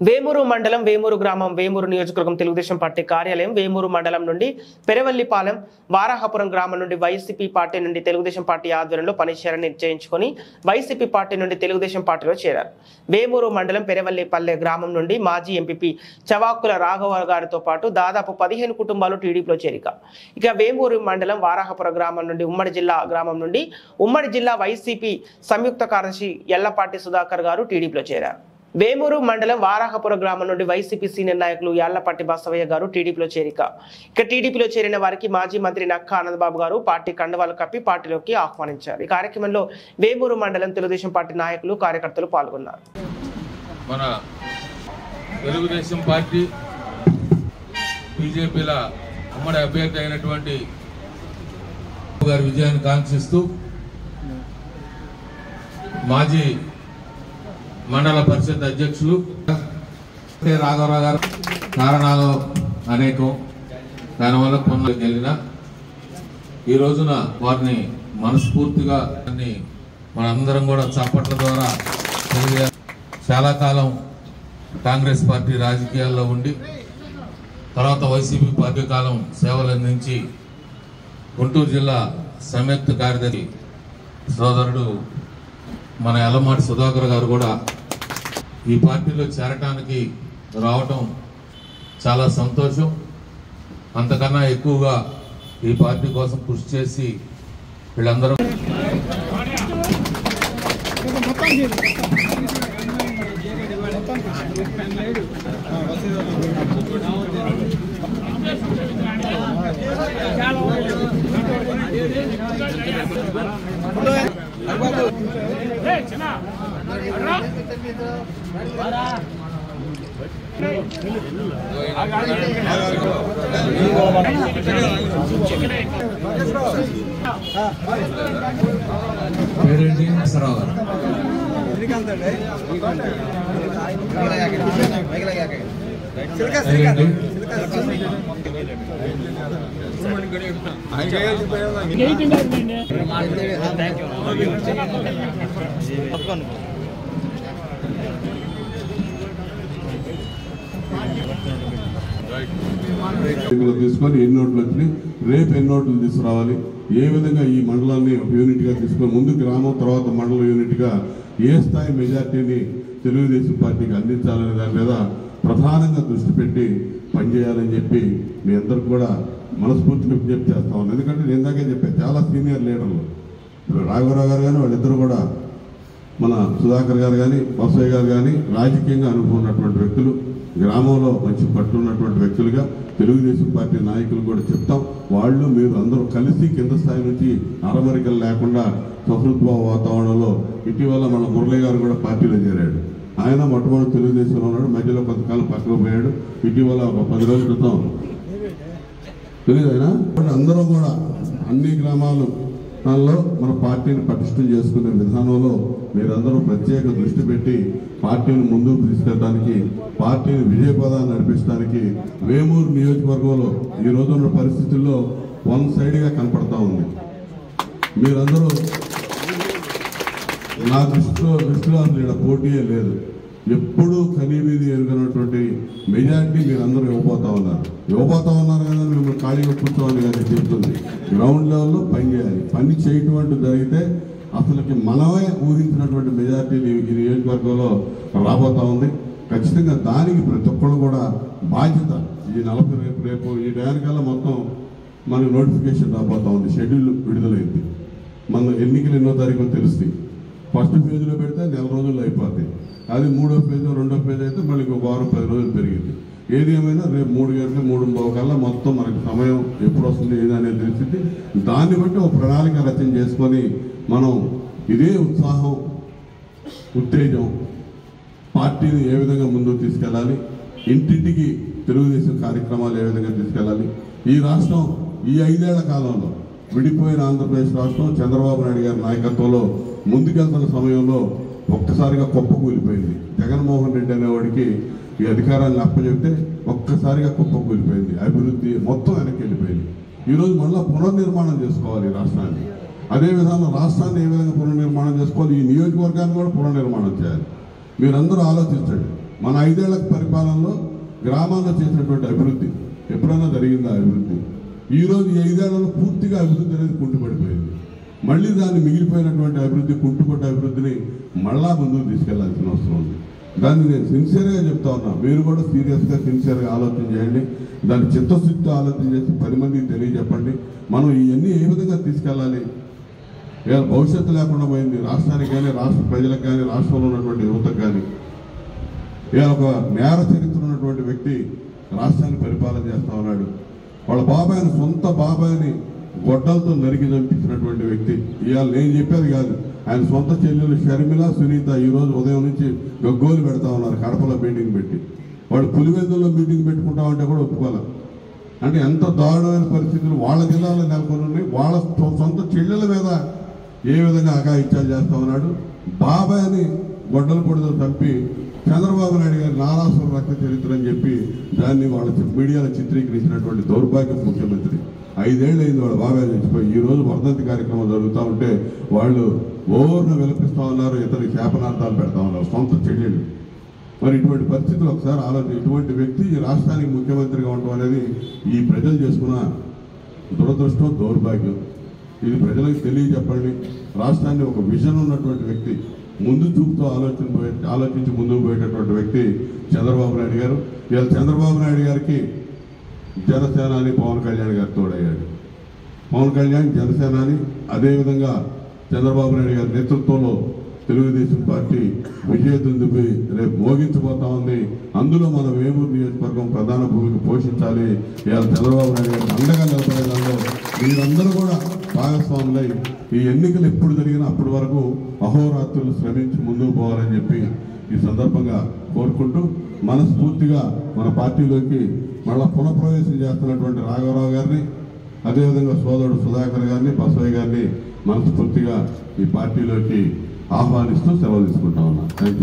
వేమూరు మండలం వేమూరు గ్రామం వేమూరు నియోజకవర్గం తెలుగుదేశం పార్టీ కార్యాలయం వేమూరు మండలం నుండి పెరవల్లిపాలెం వారాహపురం గ్రామం నుండి వైసీపీ పార్టీ నుండి తెలుగుదేశం పార్టీ ఆధ్వర్యంలో పనిచేయాలని నిశ్చయించుకొని వైసీపీ పార్టీ నుండి తెలుగుదేశం పార్టీలో చేరారు. వేమూరు మండలం పెరవల్లిపల్లె గ్రామం నుండి మాజీ ఎంపీ చవాకుల రాఘవ గారితో పాటు దాదాపు 15 కుటుంబాలు టీడీపీలో చేరిక. ఇక వేమూరు మండలం వారాహపురం గ్రామం నుండి ఉమ్మడి జిల్లా వైసీపీ సంయుక్త కార్యదర్శి ఎల్లపాటి సుధాకర్ గారు టీడీపీలో చేరారు. వేమూరు మండలం వారాహపురం గ్రామం నుండి వైసీపీ సీనియర్ నాయకులు యాళ్లపాటి బసవయ్య గారు టీడీపీలో చేరిక. ఇక టీడీపీలో చేరిన వారికి మాజీ మంత్రి నక్కా ఆనందబాబు గారు పార్టీ కండువాలు కప్పి పార్టీలోకి ఆహ్వానించారు. ఈ కార్యక్రమంలో వేమూరు మండలం తెలుగుదేశం పార్టీ నాయకులు కార్యకర్తలు పాల్గొన్నారు. మన తెలుగుదేశం పార్టీ బీజేపీల ఉమ్మడి అభ్యర్థి అయినటువంటి గారి విజయాన్ని కాంక్షిస్తూ మాజీ మండల పరిషత్ అధ్యక్షులు రాఘవరావు గారు కారణాలు అనేకం, దానివల్ల పనులు కలిగిన ఈ రోజున వారిని మనస్ఫూర్తిగా మనందరం కూడా చప్పట్ల ద్వారా చాలా కాలం కాంగ్రెస్ పార్టీ రాజకీయాల్లో ఉండి తర్వాత వైసీపీ పార్టీ కాలం సేవలు అందించి గుంటూరు జిల్లా సంయుక్త కార్యదర్శి సోదరుడు మన ఎల్లమాటి సుధాకర్ గారు కూడా ఈ పార్టీలో చేరటానికి రావటం చాలా సంతోషం. అంతకన్నా ఎక్కువగా ఈ పార్టీ కోసం కృషి చేసి వీళ్ళందరూ తీసుకొని ఎన్ని నోట్లు వచ్చినాయి, రేపు ఎన్ని నోట్లు తీసుకురావాలి, ఏ విధంగా ఈ మండలాన్ని ఒక యూనిట్గా తీసుకొని ముందు గ్రామం తర్వాత మండలం యూనిట్గా ఏ స్థాయి మెజార్టీని తెలుగుదేశం పార్టీకి అందించాలనే దాని మీద ప్రధానంగా దృష్టి పెట్టి పనిచేయాలని చెప్పి మీ అందరికి కూడా మనస్ఫూర్తిగా విజ్ఞప్తి చేస్తా ఉన్నాను. ఎందుకంటే నేను ఇందాకే చెప్పాను, చాలా సీనియర్ లీడర్లు రాఘవరావు గారు కానీ వాళ్ళిద్దరు కూడా మన సుధాకర్ గారు కానీ బసవయ్య గారు కానీ రాజకీయంగా అనుభవం ఉన్నటువంటి వ్యక్తులు, గ్రామంలో మంచి పట్టున్నటువంటి వ్యక్తులుగా తెలుగుదేశం పార్టీ నాయకులు కూడా చెప్తాం. వాళ్ళు మీరు అందరూ కలిసి కింద స్థాయి నుంచి అరమరికలు లేకుండా సహృద్భావ వాతావరణంలో ఇటీవల మన మురళి గారు కూడా పార్టీలో చేరాడు. ఆయన మొట్టమొదటి తెలుగుదేశంలో ఉన్నాడు, మధ్యలో కొంతకాలం పక్కకు పోయాడు. ఇటీవల ఒక 10 రోజుల క్రితం తెలియదు ఆయన. అందరూ కూడా అన్ని గ్రామాలలో మన పార్టీని పటిష్టం చేసుకునే విధానంలో మీరందరూ ప్రత్యేక దృష్టి పెట్టి పార్టీని ముందుకు తీసుకెళ్ళడానికి, పార్టీని విజయపదాన్ని నడిపించడానికి వేమూరు నియోజకవర్గంలో ఈ రోజున్న పరిస్థితుల్లో వన్ సైడ్గా కనపడతా ఉంది. మీరందరూ నా దృష్టిలో ఇక్కడ పోటీయే లేదు, ఎప్పుడూ కనీవిధి ఎరుగనటువంటి మెజార్టీ మీరందరూ ఇవ్వబోతా ఉన్నారు కదా. మిమ్మల్ని ఖాళీగా కూర్చోవాలి కదా చెప్తుంది. గ్రౌండ్ లెవెల్లో పని చేయాలి. పని చేయటువంటి జరిగితే అసలుకి మనమే ఊహించినటువంటి మెజార్టీని ఈ నియోజకవర్గంలో రాబోతా ఉంది. ఖచ్చితంగా దానికి ప్రతి ఒక్కరు కూడా బాధ్యత. ఈ 40 రేపు ఈ టయానికల్లా మొత్తం మనకు నోటిఫికేషన్ రాబోతా ఉంది. షెడ్యూల్ విడుదలైంది. మన ఎన్నికలు ఎన్నో తారీఖు తెలుస్తాయి. ఫస్ట్ ఫేజ్లో పెడితే 4 రోజుల్లో అయిపోతాయి. అది 3వ ఫేజ్ 2వ ఫేజ్ అయితే మళ్ళీ ఒక వారం 10 రోజులు పెరిగింది. ఏది ఏమైనా రేపు 3 గంటలు 3:15 కల్లా మొత్తం మనకి సమయం ఎప్పుడు వస్తుంది ఏదనేది తెలిసింది. దాన్ని బట్టి ఒక ప్రణాళిక రచన చేసుకొని మనం ఇదే ఉత్సాహం, ఉత్తేజం పార్టీని ఏ విధంగా ముందుకు తీసుకెళ్ళాలి, ఇంటింటికి తెలుగుదేశం కార్యక్రమాలు ఏ విధంగా తీసుకెళ్ళాలి. ఈ రాష్ట్రం ఈ 5 ఏళ్ల కాలంలో విడిపోయిన ఆంధ్రప్రదేశ్ రాష్ట్రం చంద్రబాబు నాయుడు గారి నాయకత్వంలో ముందుకెళ్తున్న సమయంలో ఒక్కసారిగా కుప్పకూలిపోయింది. జగన్మోహన్ రెడ్డి అనేవాడికి ఈ అధికారాన్ని అప్పచెప్తే ఒక్కసారిగా కుప్పకూలిపోయింది. అభివృద్ధి మొత్తం వెనక్కి వెళ్ళిపోయింది. ఈరోజు మళ్ళీ పునర్నిర్మాణం చేసుకోవాలి రాష్ట్రాన్ని. అదేవిధంగా రాష్ట్రాన్ని ఏ విధంగా పునర్నిర్మాణం చేసుకోవాలి, ఈ నియోజకవర్గాన్ని కూడా పునర్నిర్మాణం చేయాలి. మీరందరూ ఆలోచించండి. మన 5 ఏళ్ల పరిపాలనలో గ్రామాల్లో చేసినటువంటి అభివృద్ధి ఎప్పుడైనా జరిగిందా అభివృద్ధి? ఈరోజు ఈ 5 ఏళ్లలో పూర్తిగా అభివృద్ధి అనేది కుంటుపడిపోయింది. మళ్ళీ దాన్ని మిగిలిపోయినటువంటి అభివృద్ధి, కుంటుపడ్డ అభివృద్ధిని మళ్ళా ముందుకు తీసుకెళ్లాల్సిన అవసరం ఉంది. దాన్ని నేను సిన్సియర్గా చెప్తా ఉన్నా. మీరు కూడా సీరియస్గా సిన్సియర్గా ఆలోచన చేయండి. దాన్ని చిత్తశుద్ధితో ఆలోచన చేసి 10 మందికి తెలియజెప్పండి. మనం ఇవన్నీ ఏ విధంగా తీసుకెళ్ళాలి? ఇవాళ భవిష్యత్తు లేకుండా పోయింది రాష్ట్రానికి కానీ, రాష్ట్ర ప్రజలకు కానీ, రాష్ట్రంలో ఉన్నటువంటి యువతకు కానీ. ఇవాళ ఒక నేర చరిత్ర ఉన్నటువంటి వ్యక్తి రాష్ట్రాన్ని పరిపాలన చేస్తా ఉన్నాడు. వాళ్ళ బాబాయిని, సొంత బాబాయిని గొడ్డలతో నరికి చంపించినటువంటి వ్యక్తి. ఇవాళ నేను చెప్పేది కాదు, ఆయన సొంత చెల్లెలు షర్మిల, సునీత ఈరోజు ఉదయం నుంచి గగ్గోలు పెడతా ఉన్నారు. కడపలో మీటింగ్ పెట్టి, వాళ్ళు పులివెందుల్లో మీటింగ్ పెట్టుకుంటామంటే కూడా ఒప్పుకోవాలి. అంటే ఎంత దారుణమైన పరిస్థితులు వాళ్ళ జిల్లాలో నెలకొని ఉన్నాయి. వాళ్ళ సొంత చెల్లెల మీద ఏ విధంగా అఘాయిత్యాలు చేస్తా ఉన్నాడు. బాబాయిని గొడ్డల పొడితో చంపి చంద్రబాబు నాయుడు గారి నారాసుర రక్త చరిత్ర అని చెప్పి దాన్ని వాళ్ళ మీడియాలో చిత్రీకరించినటువంటి దౌర్భాగ్య ముఖ్యమంత్రి. 5 ఏళ్ళు అయింది వాళ్ళ బాబాయ్ చచ్చిపోయి. ఈ రోజు వర్ధంతి కార్యక్రమం జరుగుతూ ఉంటే వాళ్ళు ఓవర్ను విలపిస్తూ ఉన్నారు, ఇతని శాపనార్థాలు పెడతా ఉన్నారు సొంత చెల్లెళ్ళు. మరి ఇటువంటి పరిస్థితులు ఒకసారి ఆలోచన. ఇటువంటి వ్యక్తి ఈ రాష్ట్రానికి ముఖ్యమంత్రిగా ఉండటం అనేది ఈ ప్రజలు చేసుకున్న దురదృష్టం, దౌర్భాగ్యం. ఇది ప్రజలకు తెలియజెప్పండి. రాష్ట్రాన్ని ఒక విజన్ ఉన్నటువంటి వ్యక్తి, ముందు చూపుతో ఆలోచించి ముందుకు పోయేటటువంటి వ్యక్తి చంద్రబాబు నాయుడు గారు. ఇవాళ చంద్రబాబు నాయుడు గారికి జనసేనాని పవన్ కళ్యాణ్ గారు తోడయ్యాడు. పవన్ కళ్యాణ్ జనసేనాని, అదేవిధంగా చంద్రబాబు నాయుడు గారి నేతృత్వంలో తెలుగుదేశం పార్టీ విజయదుందుపై రేపు మోగించబోతా ఉంది. అందులో మన వేమూరు నియోజకవర్గం ప్రధాన భూమిక పోషించాలి. ఇవాళ చంద్రబాబు నాయుడు గారికి అండగా నిలబడే దానిలో మీరందరూ కూడా భాగస్వాములై ఈ ఎన్నికలు ఎప్పుడు జరిగినా అప్పటి వరకు అహోరాత్రులు శ్రమించి ముందుకు పోవాలని చెప్పి ఈ సందర్భంగా కోరుకుంటూ, మనస్ఫూర్తిగా మన పార్టీలోకి మళ్ళా పునఃప్రవేశం చేస్తున్నటువంటి రాఘవరావు గారిని, అదేవిధంగా సోదరుడు సుధాకర్ గారిని, బసవయ్య గారిని మనస్ఫూర్తిగా ఈ పార్టీలోకి ఆహ్వానిస్తూ సెలవు తీసుకుంటా ఉన్నా. Thank you.